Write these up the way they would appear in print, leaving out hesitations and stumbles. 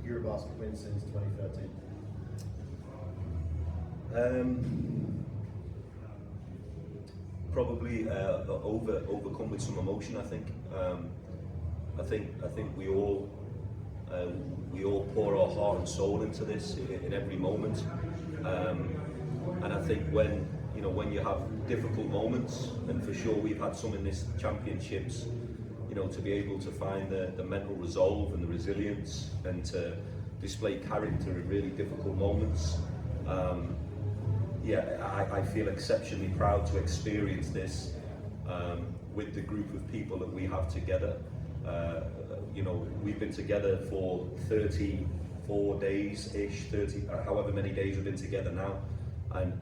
EuroBasket win since 2013? Probably overcome with some emotion. I think we all pour our heart and soul into this in every moment, and I think when you have difficult moments, and for sure we've had some in this championships, to be able to find the mental resolve and the resilience and to display character in really difficult moments. I feel exceptionally proud to experience this with the group of people that we have together. We've been together for 34 days-ish, 30, however many days we've been together now. And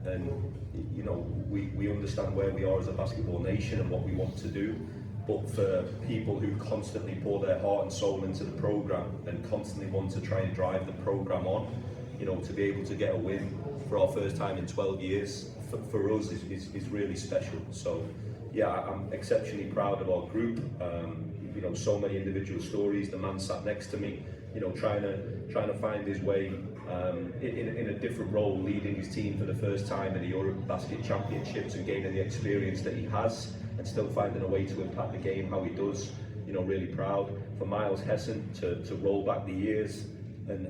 we understand where we are as a basketball nation and what we want to do. But for people who constantly pour their heart and soul into the program and constantly want to try and drive the program on, to be able to get a win for our first time in 12 years, for us is really special. So yeah, I'm exceptionally proud of our group. So many individual stories. The man sat next to me, trying to find his way in a different role, leading his team for the first time in the EuroBasket Championships and gaining the experience that he has, and still finding a way to impact the game how he does. Really proud for Miles Hessen to roll back the years and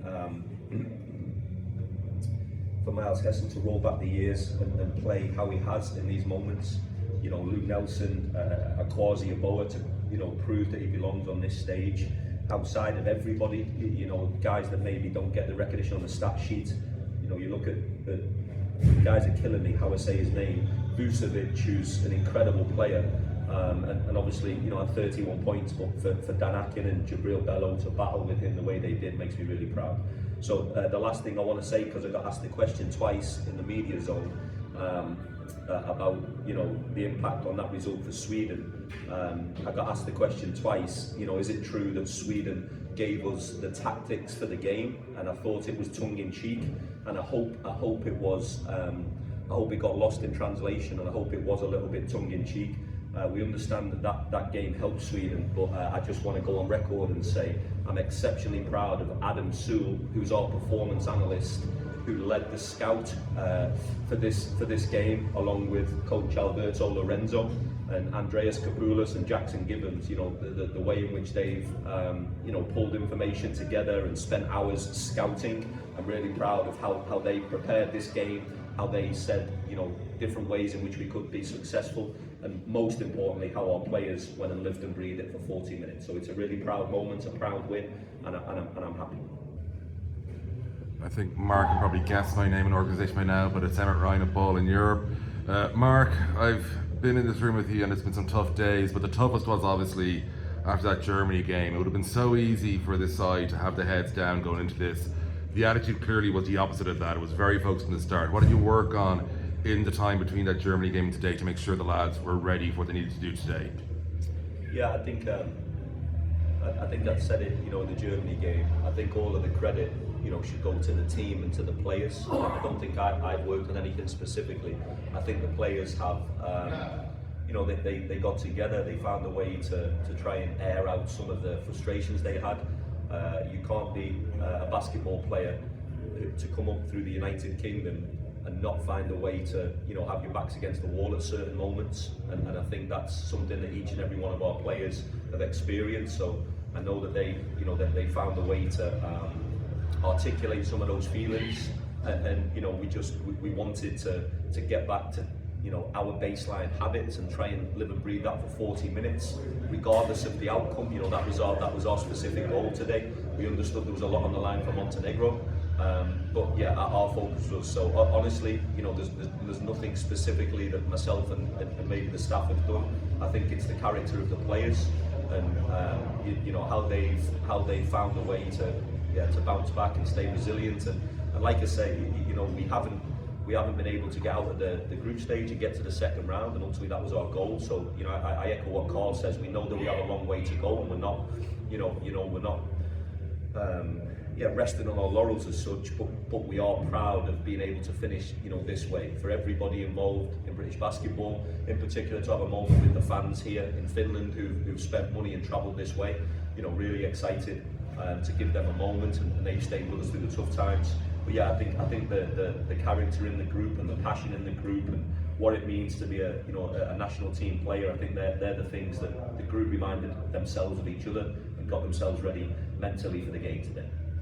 play how he has in these moments. Luke Nelson, Akwazi Aboa to prove that he belongs on this stage outside of everybody. Guys that maybe don't get the recognition on the stat sheet. You look at the guys are killing me how I say his name. Vucevic, who's an incredible player, and obviously had 31 points. But for Dan Akin and Jabril Bello to battle with him the way they did makes me really proud. So the last thing I want to say, because I got asked the question twice in the media zone about the impact on that result for Sweden. I got asked the question twice. Is it true that Sweden gave us the tactics for the game? And I thought it was tongue in cheek, and I hope it was. I hope it got lost in translation, and I hope it was a little bit tongue in cheek. We understand that game helped Sweden, but I just want to go on record and say I'm exceptionally proud of Adam Sewell, who's our performance analyst, who led the scout for this game, along with Coach Alberto Lorenzo and Andreas Kapoulas and Jackson Gibbons. The way in which they've pulled information together and spent hours scouting. I'm really proud of how they prepared this game, how they said different ways in which we could be successful, and most importantly how our players went and lived and breathed it for 40 minutes. So it's a really proud moment, a proud win, and I'm happy. I think Mark can probably guess my name and organisation by now, but it's Emmett Ryan at Ball in Europe. Mark, I've been in this room with you and it's been some tough days, but the toughest was obviously after that Germany game. It would have been so easy for this side to have the heads down going into this. The attitude clearly was the opposite of that. It was very focused from the start. What did you work on in the time between that Germany game and today to make sure the lads were ready for what they needed to do today? Yeah, I think that said it, in the Germany game. I think all of the credit, should go to the team and to the players. I don't think I've worked on anything specifically. I think the players have, they got together, they found a way to try and air out some of the frustrations they had. You can't be a basketball player to come up through the United Kingdom and not find a way to, have your backs against the wall at certain moments. And I think that's something that each and every one of our players have experienced. So I know that they found a way to articulate some of those feelings, and we wanted to get back to our baseline habits and try and live and breathe that for 40 minutes, regardless of the outcome. That was our specific goal today. We understood there was a lot on the line for Montenegro, but yeah, our focus was. So honestly, there's nothing specifically that myself and maybe the staff have done. I think it's the character of the players and how they've found a way to bounce back and stay resilient. And like I say, we haven't been able to get out of the group stage and get to the second round, and ultimately that was our goal. So I echo what Carl says. We know that we have a long way to go, and we're not resting on our laurels as such, but we are proud of being able to finish this way. For everybody involved in British basketball, in particular to have a moment with the fans here in Finland who've spent money and travelled this way, really excited to give them a moment, and they've stayed with us through the tough times. But yeah, I think the character in the group and the passion in the group and what it means to be a national team player, I think they're the things that the group reminded themselves of each other and got themselves ready mentally for the game today.